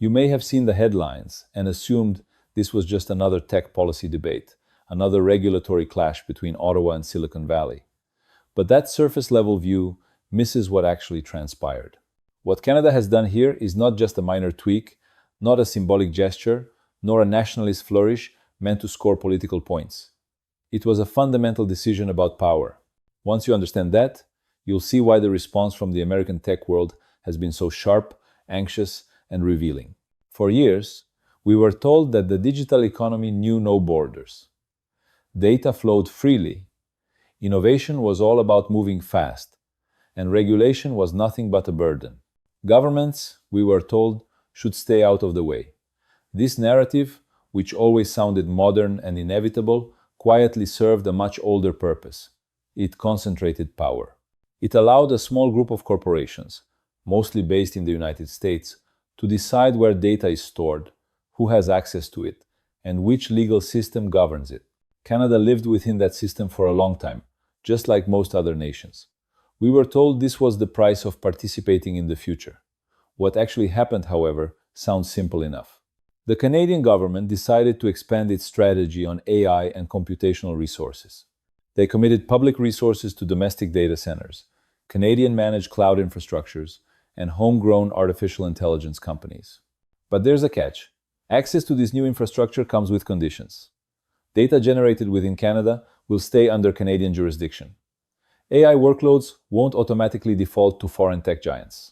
You may have seen the headlines and assumed this was just another tech policy debate, another regulatory clash between Ottawa and Silicon Valley. But that surface-level view misses what actually transpired. What Canada has done here is not just a minor tweak, not a symbolic gesture, nor a nationalist flourish meant to score political points. It was a fundamental decision about power. Once you understand that, you'll see why the response from the American tech world has been so sharp, anxious, and revealing. For years, we were told that the digital economy knew no borders. Data flowed freely. Innovation was all about moving fast, and regulation was nothing but a burden. Governments, we were told, should stay out of the way. This narrative, which always sounded modern and inevitable, quietly served a much older purpose. It concentrated power. It allowed a small group of corporations, mostly based in the United States, to decide where data is stored, who has access to it, and which legal system governs it. Canada lived within that system for a long time, just like most other nations. We were told this was the price of participating in the future. What actually happened, however, sounds simple enough. The Canadian government decided to expand its strategy on AI and computational resources. They committed public resources to domestic data centers, Canadian-managed cloud infrastructures, and homegrown artificial intelligence companies. But there's a catch. Access to this new infrastructure comes with conditions. Data generated within Canada will stay under Canadian jurisdiction. AI workloads won't automatically default to foreign tech giants.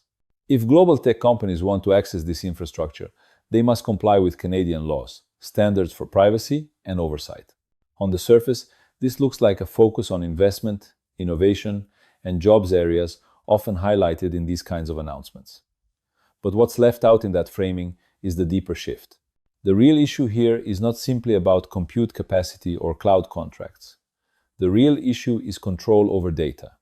If global tech companies want to access this infrastructure, they must comply with Canadian laws, standards for privacy, and oversight. On the surface, this looks like a focus on investment, innovation, and jobs areas often highlighted in these kinds of announcements. But what's left out in that framing is the deeper shift. The real issue here is not simply about compute capacity or cloud contracts. The real issue is control over data.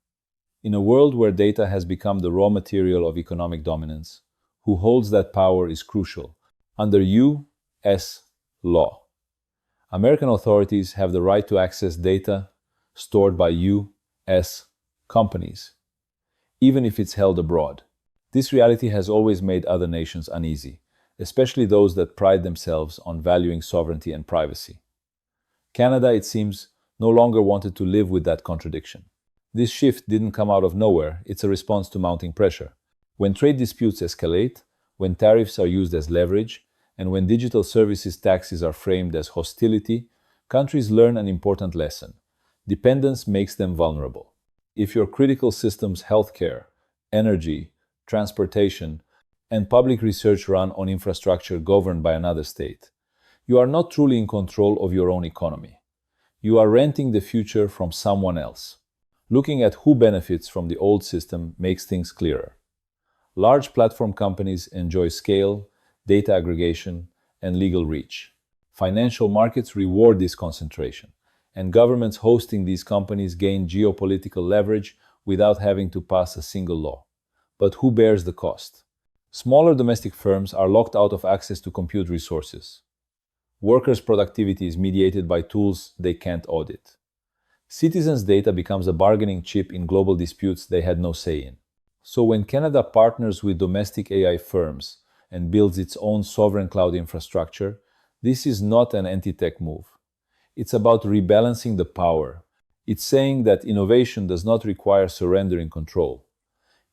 In a world where data has become the raw material of economic dominance, who holds that power is crucial. Under U.S. law, American authorities have the right to access data stored by U.S. companies, even if it's held abroad. This reality has always made other nations uneasy, especially those that pride themselves on valuing sovereignty and privacy. Canada, it seems, no longer wanted to live with that contradiction. This shift didn't come out of nowhere, it's a response to mounting pressure. When trade disputes escalate, when tariffs are used as leverage, and when digital services taxes are framed as hostility, countries learn an important lesson. Dependence makes them vulnerable. If your critical systems, healthcare, energy, transportation, and public research run on infrastructure governed by another state, you are not truly in control of your own economy. You are renting the future from someone else. Looking at who benefits from the old system makes things clearer. Large platform companies enjoy scale, data aggregation, and legal reach. Financial markets reward this concentration, and governments hosting these companies gain geopolitical leverage without having to pass a single law. But who bears the cost? Smaller domestic firms are locked out of access to compute resources. Workers' productivity is mediated by tools they can't audit. Citizens' data becomes a bargaining chip in global disputes they had no say in. So when Canada partners with domestic AI firms and builds its own sovereign cloud infrastructure, this is not an anti-tech move. It's about rebalancing the power. It's saying that innovation does not require surrendering control.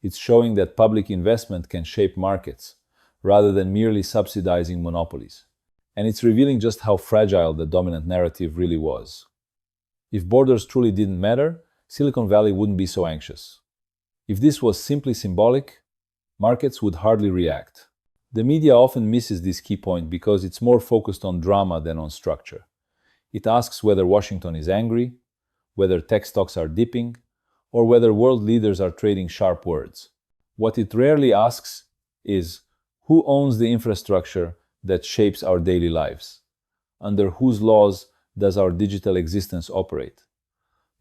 It's showing that public investment can shape markets, rather than merely subsidizing monopolies. And it's revealing just how fragile the dominant narrative really was. If borders truly didn't matter, Silicon Valley wouldn't be so anxious. If this was simply symbolic, markets would hardly react. The media often misses this key point because it's more focused on drama than on structure. It asks whether Washington is angry, whether tech stocks are dipping, or whether world leaders are trading sharp words. What it rarely asks is, who owns the infrastructure that shapes our daily lives? Under whose laws does our digital existence operate?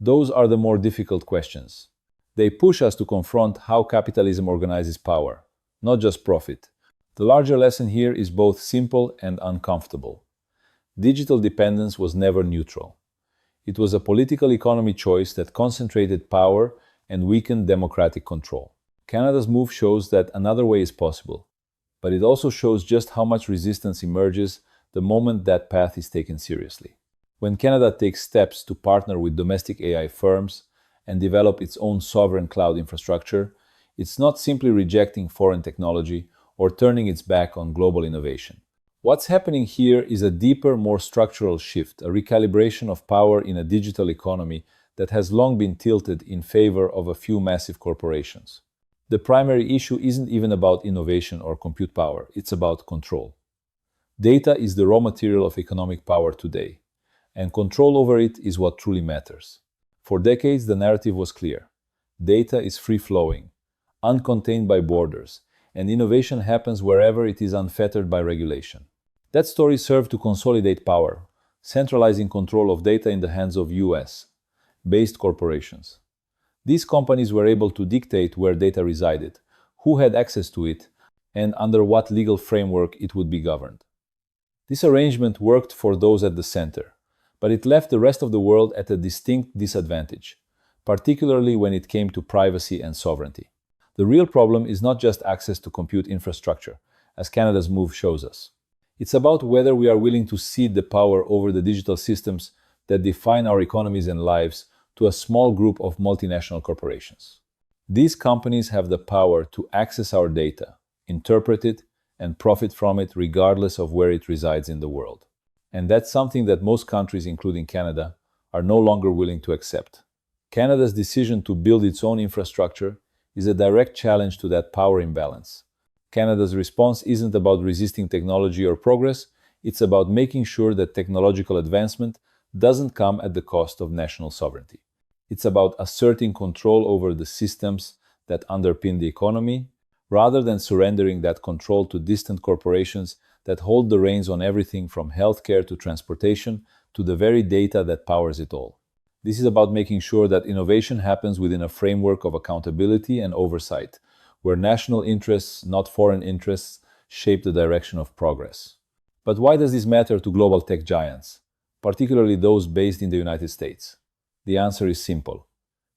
Those are the more difficult questions. They push us to confront how capitalism organizes power, not just profit. The larger lesson here is both simple and uncomfortable. Digital dependence was never neutral. It was a political economy choice that concentrated power and weakened democratic control. Canada's move shows that another way is possible, but it also shows just how much resistance emerges the moment that path is taken seriously. When Canada takes steps to partner with domestic AI firms and develop its own sovereign cloud infrastructure, it's not simply rejecting foreign technology or turning its back on global innovation. What's happening here is a deeper, more structural shift, a recalibration of power in a digital economy that has long been tilted in favor of a few massive corporations. The primary issue isn't even about innovation or compute power, it's about control. Data is the raw material of economic power today, and control over it is what truly matters. For decades, the narrative was clear. Data is free-flowing, uncontained by borders, and innovation happens wherever it is unfettered by regulation. That story served to consolidate power, centralizing control of data in the hands of US-based corporations. These companies were able to dictate where data resided, who had access to it, and under what legal framework it would be governed. This arrangement worked for those at the center, but it left the rest of the world at a distinct disadvantage, particularly when it came to privacy and sovereignty. The real problem is not just access to compute infrastructure, as Canada's move shows us. It's about whether we are willing to cede the power over the digital systems that define our economies and lives to a small group of multinational corporations. These companies have the power to access our data, interpret it, and profit from it regardless of where it resides in the world. And that's something that most countries, including Canada, are no longer willing to accept. Canada's decision to build its own infrastructure is a direct challenge to that power imbalance. Canada's response isn't about resisting technology or progress, it's about making sure that technological advancement doesn't come at the cost of national sovereignty. It's about asserting control over the systems that underpin the economy, rather than surrendering that control to distant corporations that hold the reins on everything from healthcare to transportation to the very data that powers it all. This is about making sure that innovation happens within a framework of accountability and oversight, where national interests, not foreign interests, shape the direction of progress. But why does this matter to global tech giants, particularly those based in the United States? The answer is simple.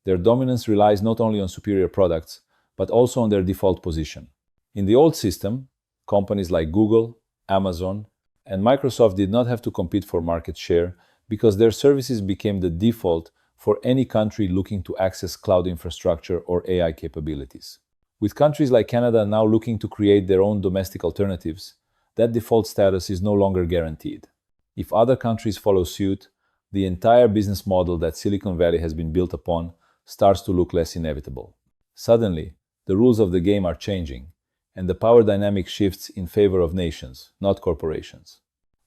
Their dominance relies not only on superior products, but also on their default position. In the old system, companies like Google, Amazon, and Microsoft did not have to compete for market share because their services became the default for any country looking to access cloud infrastructure or AI capabilities. With countries like Canada now looking to create their own domestic alternatives, that default status is no longer guaranteed. If other countries follow suit, the entire business model that Silicon Valley has been built upon starts to look less inevitable. Suddenly, the rules of the game are changing, and the power dynamic shifts in favor of nations, not corporations.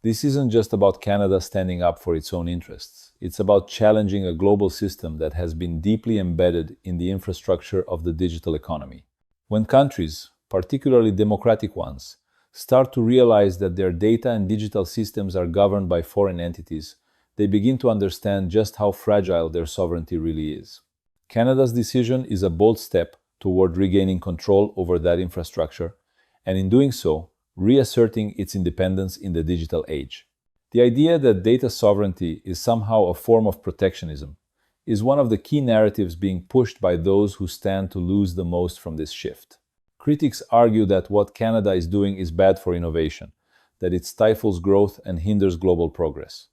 This isn't just about Canada standing up for its own interests. It's about challenging a global system that has been deeply embedded in the infrastructure of the digital economy. When countries, particularly democratic ones, start to realize that their data and digital systems are governed by foreign entities, they begin to understand just how fragile their sovereignty really is. Canada's decision is a bold step toward regaining control over that infrastructure, and in doing so, reasserting its independence in the digital age. The idea that data sovereignty is somehow a form of protectionism is one of the key narratives being pushed by those who stand to lose the most from this shift. Critics argue that what Canada is doing is bad for innovation, that it stifles growth and hinders global progress.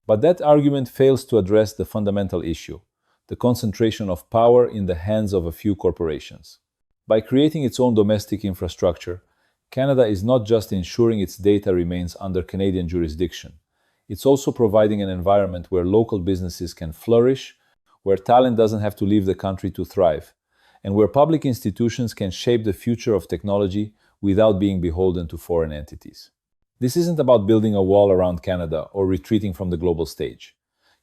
But that argument fails to address the fundamental issue, the concentration of power in the hands of a few corporations. By creating its own domestic infrastructure, Canada is not just ensuring its data remains under Canadian jurisdiction, it's also providing an environment where local businesses can flourish, where talent doesn't have to leave the country to thrive, and where public institutions can shape the future of technology without being beholden to foreign entities. This isn't about building a wall around Canada or retreating from the global stage.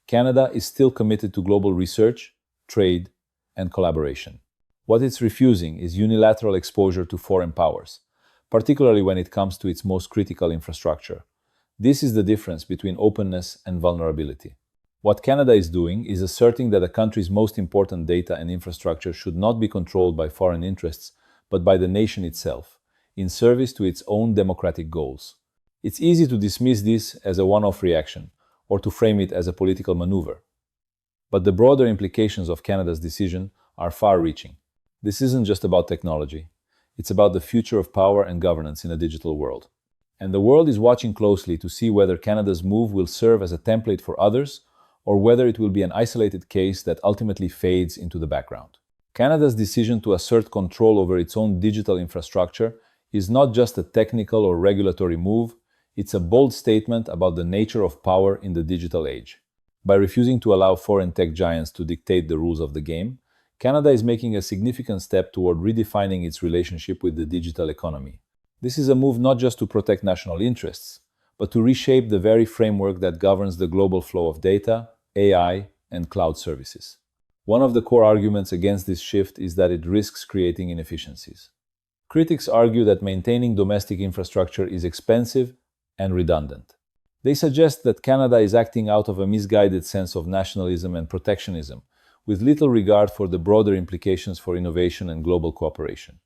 Canada is still committed to global research, trade, and collaboration. What it's refusing is unilateral exposure to foreign powers, particularly when it comes to its most critical infrastructure. This is the difference between openness and vulnerability. What Canada is doing is asserting that a country's most important data and infrastructure should not be controlled by foreign interests, but by the nation itself, in service to its own democratic goals. It's easy to dismiss this as a one-off reaction, or to frame it as a political maneuver. But the broader implications of Canada's decision are far-reaching. This isn't just about technology. It's about the future of power and governance in a digital world. And the world is watching closely to see whether Canada's move will serve as a template for others or whether it will be an isolated case that ultimately fades into the background. Canada's decision to assert control over its own digital infrastructure is not just a technical or regulatory move, it's a bold statement about the nature of power in the digital age. By refusing to allow foreign tech giants to dictate the rules of the game, Canada is making a significant step toward redefining its relationship with the digital economy. This is a move not just to protect national interests, but to reshape the very framework that governs the global flow of data, AI, and cloud services. One of the core arguments against this shift is that it risks creating inefficiencies. Critics argue that maintaining domestic infrastructure is expensive and redundant. They suggest that Canada is acting out of a misguided sense of nationalism and protectionism, with little regard for the broader implications for innovation and global cooperation.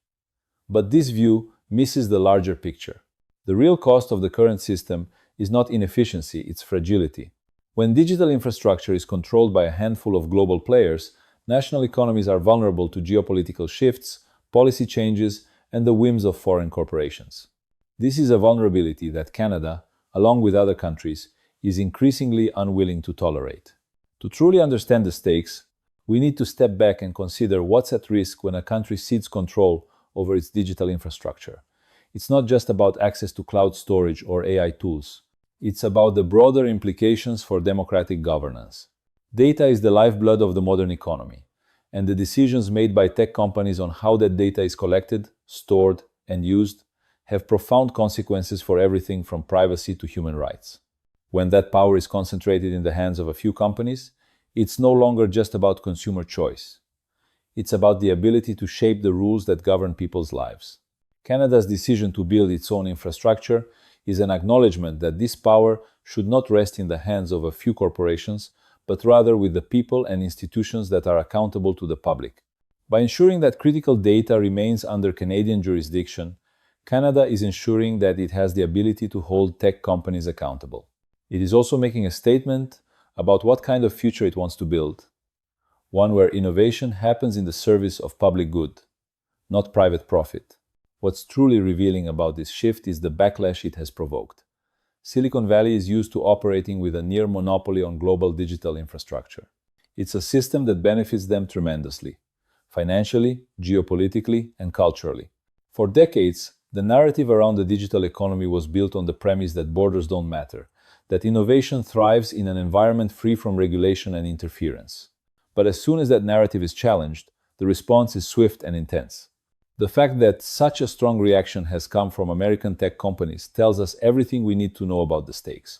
But this view misses the larger picture. The real cost of the current system is not inefficiency, it's fragility. When digital infrastructure is controlled by a handful of global players, national economies are vulnerable to geopolitical shifts, policy changes, and the whims of foreign corporations. This is a vulnerability that Canada, along with other countries, is increasingly unwilling to tolerate. To truly understand the stakes, we need to step back and consider what's at risk when a country cedes control over its digital infrastructure. It's not just about access to cloud storage or AI tools. It's about the broader implications for democratic governance. Data is the lifeblood of the modern economy, and the decisions made by tech companies on how that data is collected, stored, and used have profound consequences for everything from privacy to human rights. When that power is concentrated in the hands of a few companies, it's no longer just about consumer choice. It's about the ability to shape the rules that govern people's lives. Canada's decision to build its own infrastructure is an acknowledgement that this power should not rest in the hands of a few corporations, but rather with the people and institutions that are accountable to the public. By ensuring that critical data remains under Canadian jurisdiction, Canada is ensuring that it has the ability to hold tech companies accountable. It is also making a statement about what kind of future it wants to build, one where innovation happens in the service of public good, not private profit. What's truly revealing about this shift is the backlash it has provoked. Silicon Valley is used to operating with a near monopoly on global digital infrastructure. It's a system that benefits them tremendously, financially, geopolitically, and culturally. For decades, the narrative around the digital economy was built on the premise that borders don't matter, that innovation thrives in an environment free from regulation and interference. But as soon as that narrative is challenged, the response is swift and intense. The fact that such a strong reaction has come from American tech companies tells us everything we need to know about the stakes.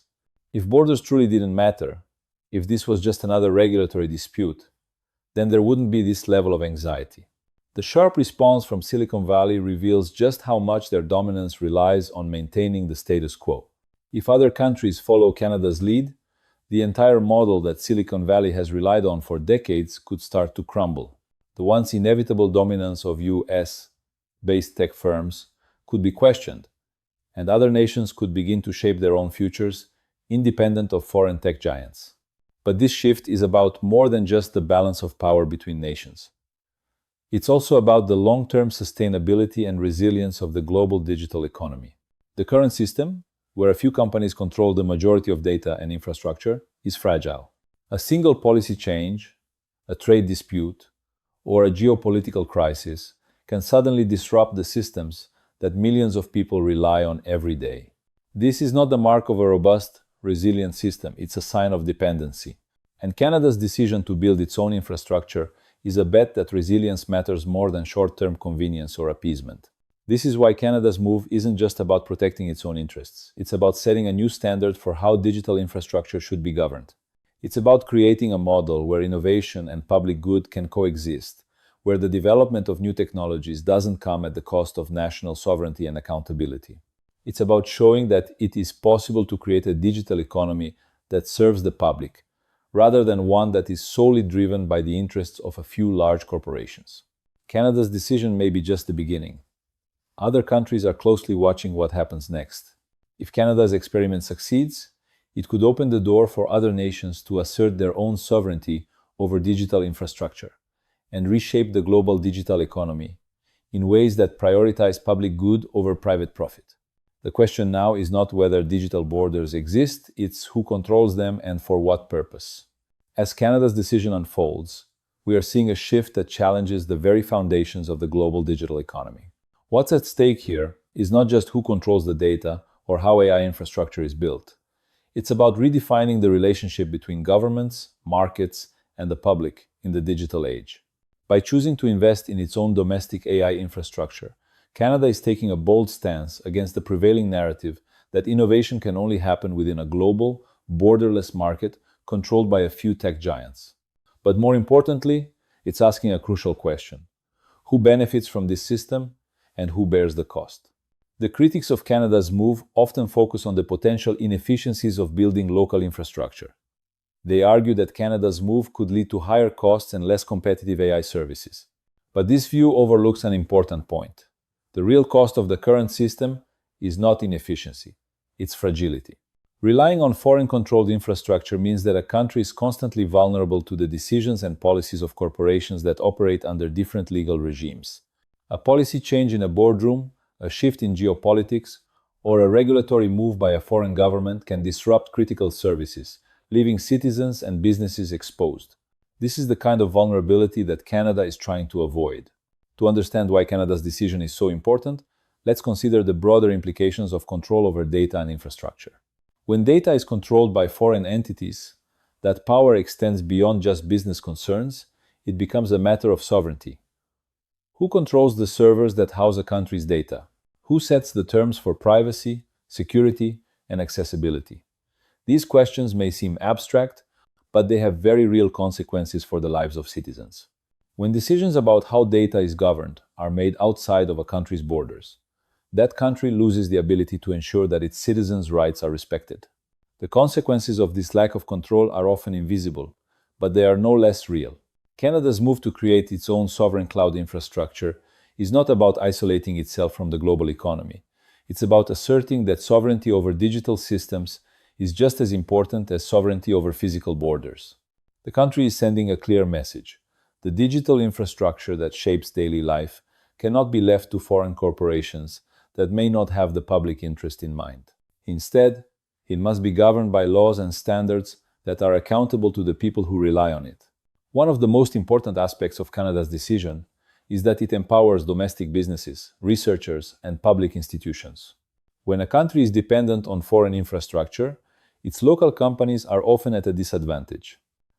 If borders truly didn't matter, if this was just another regulatory dispute, then there wouldn't be this level of anxiety. The sharp response from Silicon Valley reveals just how much their dominance relies on maintaining the status quo. If other countries follow Canada's lead, the entire model that Silicon Valley has relied on for decades could start to crumble. The once inevitable dominance of US-based tech firms could be questioned, and other nations could begin to shape their own futures, independent of foreign tech giants. But this shift is about more than just the balance of power between nations. It's also about the long-term sustainability and resilience of the global digital economy. The current system, where a few companies control the majority of data and infrastructure, is fragile. A single policy change, a trade dispute, or a geopolitical crisis can suddenly disrupt the systems that millions of people rely on every day. This is not the mark of a robust, resilient system, it's a sign of dependency. And Canada's decision to build its own infrastructure is a bet that resilience matters more than short-term convenience or appeasement. This is why Canada's move isn't just about protecting its own interests. It's about setting a new standard for how digital infrastructure should be governed. It's about creating a model where innovation and public good can coexist, where the development of new technologies doesn't come at the cost of national sovereignty and accountability. It's about showing that it is possible to create a digital economy that serves the public, rather than one that is solely driven by the interests of a few large corporations. Canada's decision may be just the beginning. Other countries are closely watching what happens next. If Canada's experiment succeeds, it could open the door for other nations to assert their own sovereignty over digital infrastructure and reshape the global digital economy in ways that prioritize public good over private profit. The question now is not whether digital borders exist, it's who controls them and for what purpose. As Canada's decision unfolds, we are seeing a shift that challenges the very foundations of the global digital economy. What's at stake here is not just who controls the data or how AI infrastructure is built. It's about redefining the relationship between governments, markets, and the public in the digital age. By choosing to invest in its own domestic AI infrastructure, Canada is taking a bold stance against the prevailing narrative that innovation can only happen within a global, borderless market controlled by a few tech giants. But more importantly, it's asking a crucial question: who benefits from this system and who bears the cost? The critics of Canada's move often focus on the potential inefficiencies of building local infrastructure. They argue that Canada's move could lead to higher costs and less competitive AI services. But this view overlooks an important point. The real cost of the current system is not inefficiency, it's fragility. Relying on foreign-controlled infrastructure means that a country is constantly vulnerable to the decisions and policies of corporations that operate under different legal regimes. A policy change in a boardroom, a shift in geopolitics, or a regulatory move by a foreign government can disrupt critical services, leaving citizens and businesses exposed. This is the kind of vulnerability that Canada is trying to avoid. To understand why Canada's decision is so important, let's consider the broader implications of control over data and infrastructure. When data is controlled by foreign entities, that power extends beyond just business concerns. It becomes a matter of sovereignty. Who controls the servers that house a country's data? Who sets the terms for privacy, security, and accessibility? These questions may seem abstract, but they have very real consequences for the lives of citizens. When decisions about how data is governed are made outside of a country's borders, that country loses the ability to ensure that its citizens' rights are respected. The consequences of this lack of control are often invisible, but they are no less real. Canada's move to create its own sovereign cloud infrastructure is not about isolating itself from the global economy. It's about asserting that sovereignty over digital systems is just as important as sovereignty over physical borders. The country is sending a clear message. The digital infrastructure that shapes daily life cannot be left to foreign corporations that may not have the public interest in mind. Instead, it must be governed by laws and standards that are accountable to the people who rely on it. One of the most important aspects of Canada's decision is that it empowers domestic businesses, researchers, and public institutions. When a country is dependent on foreign infrastructure, its local companies are often at a disadvantage.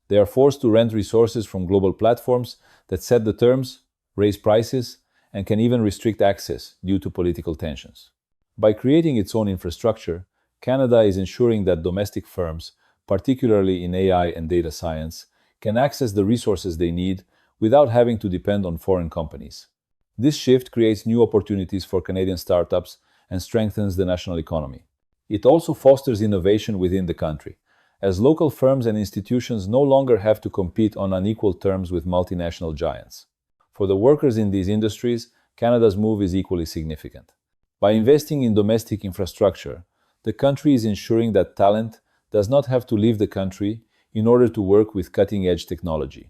They are forced to rent resources from global platforms that set the terms, raise prices, and can even restrict access due to political tensions. By creating its own infrastructure, Canada is ensuring that domestic firms, particularly in AI and data science, can access the resources they need without having to depend on foreign companies. This shift creates new opportunities for Canadian startups and strengthens the national economy. It also fosters innovation within the country, as local firms and institutions no longer have to compete on unequal terms with multinational giants. For the workers in these industries, Canada's move is equally significant. By investing in domestic infrastructure, the country is ensuring that talent does not have to leave the country in order to work with cutting-edge technology.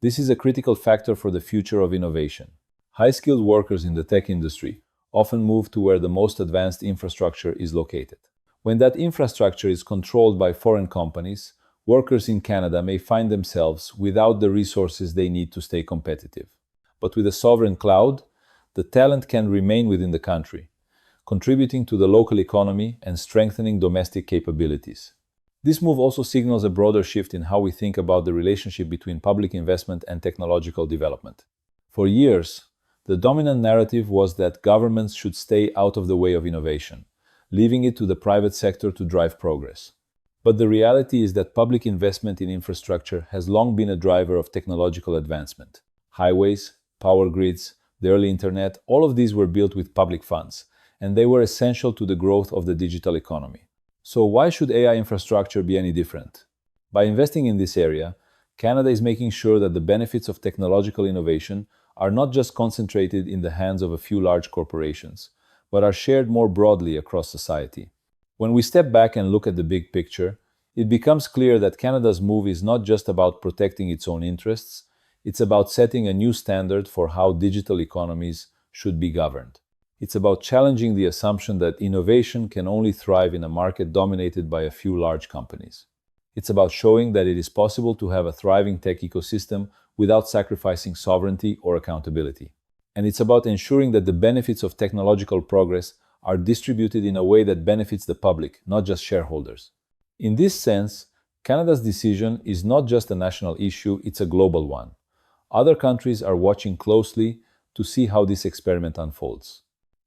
This is a critical factor for the future of innovation. High-skilled workers in the tech industry often move to where the most advanced infrastructure is located. When that infrastructure is controlled by foreign companies, workers in Canada may find themselves without the resources they need to stay competitive. But with a sovereign cloud, the talent can remain within the country, contributing to the local economy and strengthening domestic capabilities. This move also signals a broader shift in how we think about the relationship between public investment and technological development. For years, the dominant narrative was that governments should stay out of the way of innovation, leaving it to the private sector to drive progress. But the reality is that public investment in infrastructure has long been a driver of technological advancement. Highways, power grids, the early internet, all of these were built with public funds, and they were essential to the growth of the digital economy. So why should AI infrastructure be any different? By investing in this area, Canada is making sure that the benefits of technological innovation are not just concentrated in the hands of a few large corporations, but are shared more broadly across society. When we step back and look at the big picture, it becomes clear that Canada's move is not just about protecting its own interests, It's about setting a new standard for how digital economies should be governed. It's about challenging the assumption that innovation can only thrive in a market dominated by a few large companies. It's about showing that it is possible to have a thriving tech ecosystem without sacrificing sovereignty or accountability. And it's about ensuring that the benefits of technological progress are distributed in a way that benefits the public, not just shareholders. In this sense, Canada's decision is not just a national issue, it's a global one. Other countries are watching closely to see how this experiment unfolds.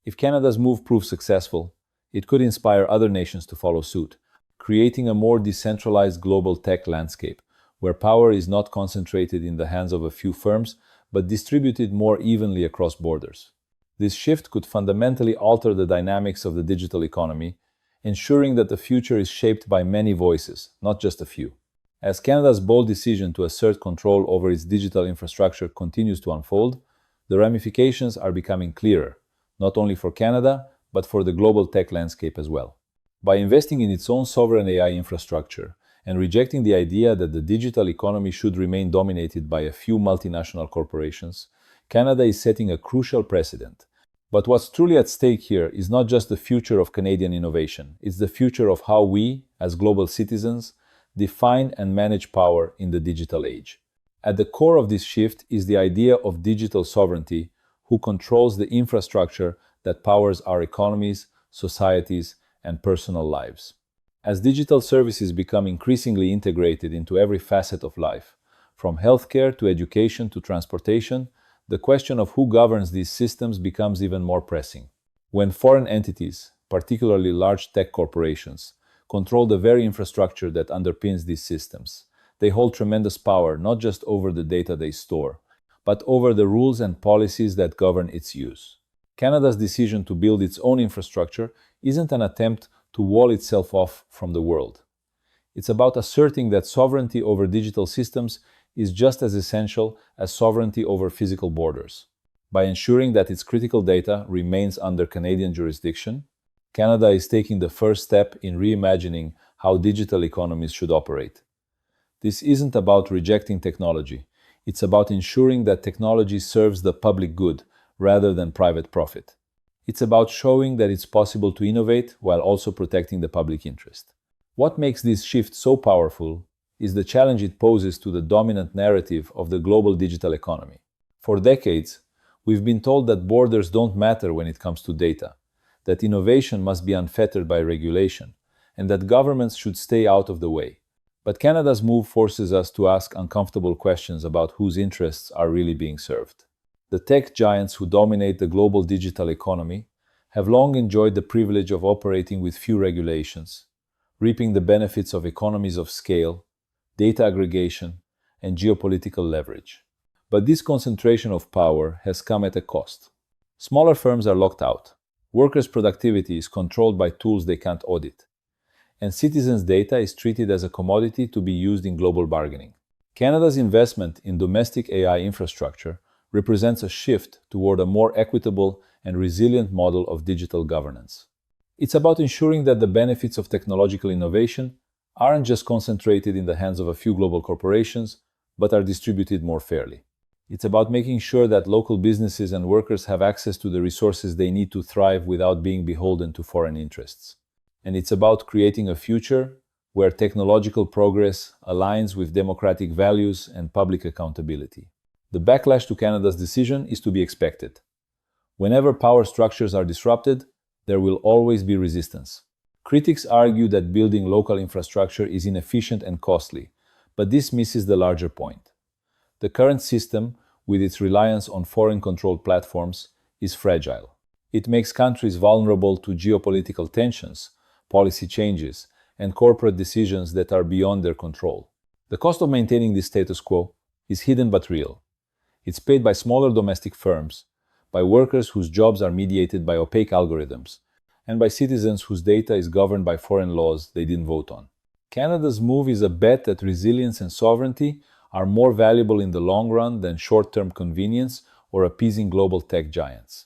If Canada's move proves successful, it could inspire other nations to follow suit, creating a more decentralized global tech landscape, where power is not concentrated in the hands of a few firms, but distributed more evenly across borders. This shift could fundamentally alter the dynamics of the digital economy, ensuring that the future is shaped by many voices, not just a few. As Canada's bold decision to assert control over its digital infrastructure continues to unfold, the ramifications are becoming clearer, not only for Canada, but for the global tech landscape as well. By investing in its own sovereign AI infrastructure and rejecting the idea that the digital economy should remain dominated by a few multinational corporations, Canada is setting a crucial precedent. But what's truly at stake here is not just the future of Canadian innovation, it's the future of how we, as global citizens, define and manage power in the digital age. At the core of this shift is the idea of digital sovereignty, who controls the infrastructure that powers our economies, societies, and personal lives. As digital services become increasingly integrated into every facet of life, from healthcare to education to transportation, the question of who governs these systems becomes even more pressing. When foreign entities, particularly large tech corporations, control the very infrastructure that underpins these systems, they hold tremendous power not just over the data they store, but over the rules and policies that govern its use. Canada's decision to build its own infrastructure isn't an attempt to wall itself off from the world. It's about asserting that sovereignty over digital systems is just as essential as sovereignty over physical borders. By ensuring that its critical data remains under Canadian jurisdiction, Canada is taking the first step in reimagining how digital economies should operate. This isn't about rejecting technology. It's about ensuring that technology serves the public good rather than private profit. It's about showing that it's possible to innovate while also protecting the public interest. What makes this shift so powerful is the challenge it poses to the dominant narrative of the global digital economy. For decades, we've been told that borders don't matter when it comes to data, that innovation must be unfettered by regulation, and that governments should stay out of the way. But Canada's move forces us to ask uncomfortable questions about whose interests are really being served. The tech giants who dominate the global digital economy have long enjoyed the privilege of operating with few regulations, reaping the benefits of economies of scale, data aggregation, and geopolitical leverage. But this concentration of power has come at a cost. Smaller firms are locked out, workers' productivity is controlled by tools they can't audit, and citizens' data is treated as a commodity to be used in global bargaining. Canada's investment in domestic AI infrastructure represents a shift toward a more equitable and resilient model of digital governance. It's about ensuring that the benefits of technological innovation aren't just concentrated in the hands of a few global corporations, but are distributed more fairly. It's about making sure that local businesses and workers have access to the resources they need to thrive without being beholden to foreign interests. And it's about creating a future where technological progress aligns with democratic values and public accountability. The backlash to Canada's decision is to be expected. Whenever power structures are disrupted, there will always be resistance. Critics argue that building local infrastructure is inefficient and costly, but this misses the larger point. The current system, with its reliance on foreign-controlled platforms, is fragile. It makes countries vulnerable to geopolitical tensions, policy changes, and corporate decisions that are beyond their control. The cost of maintaining this status quo is hidden but real. It's paid by smaller domestic firms, by workers whose jobs are mediated by opaque algorithms, and by citizens whose data is governed by foreign laws they didn't vote on. Canada's move is a bet that resilience and sovereignty are more valuable in the long run than short-term convenience or appeasing global tech giants.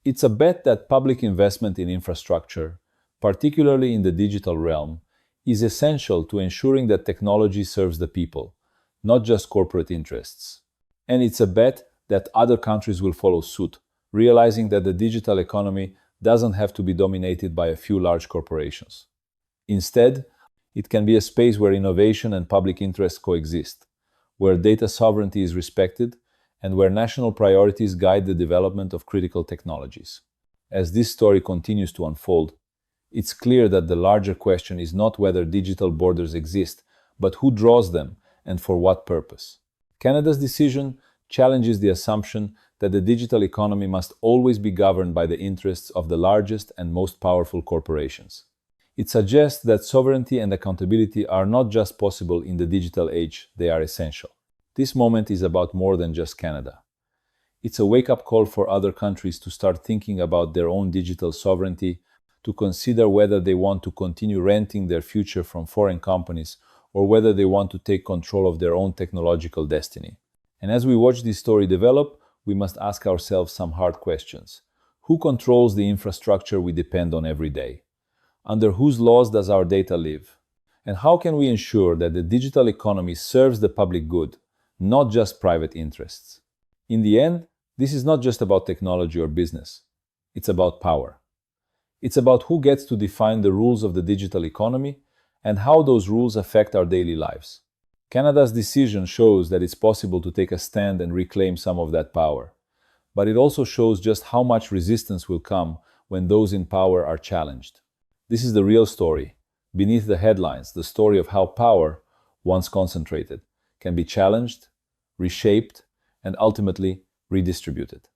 It's a bet that public investment in infrastructure, particularly in the digital realm, is essential to ensuring that technology serves the people, not just corporate interests. And it's a bet that other countries will follow suit, realizing that the digital economy doesn't have to be dominated by a few large corporations. Instead, it can be a space where innovation and public interest coexist, where data sovereignty is respected, and where national priorities guide the development of critical technologies. As this story continues to unfold, it's clear that the larger question is not whether digital borders exist, but who draws them and for what purpose. Canada's decision challenges the assumption that the digital economy must always be governed by the interests of the largest and most powerful corporations. It suggests that sovereignty and accountability are not just possible in the digital age, they are essential. This moment is about more than just Canada. It's a wake-up call for other countries to start thinking about their own digital sovereignty, to consider whether they want to continue renting their future from foreign companies or whether they want to take control of their own technological destiny. And as we watch this story develop, we must ask ourselves some hard questions. Who controls the infrastructure we depend on every day? Under whose laws does our data live? And how can we ensure that the digital economy serves the public good, not just private interests? In the end, this is not just about technology or business. It's about power. It's about who gets to define the rules of the digital economy and how those rules affect our daily lives. Canada's decision shows that it's possible to take a stand and reclaim some of that power. But it also shows just how much resistance will come when those in power are challenged. This is the real story. Beneath the headlines, the story of how power, once concentrated, can be challenged, reshaped, and ultimately redistributed.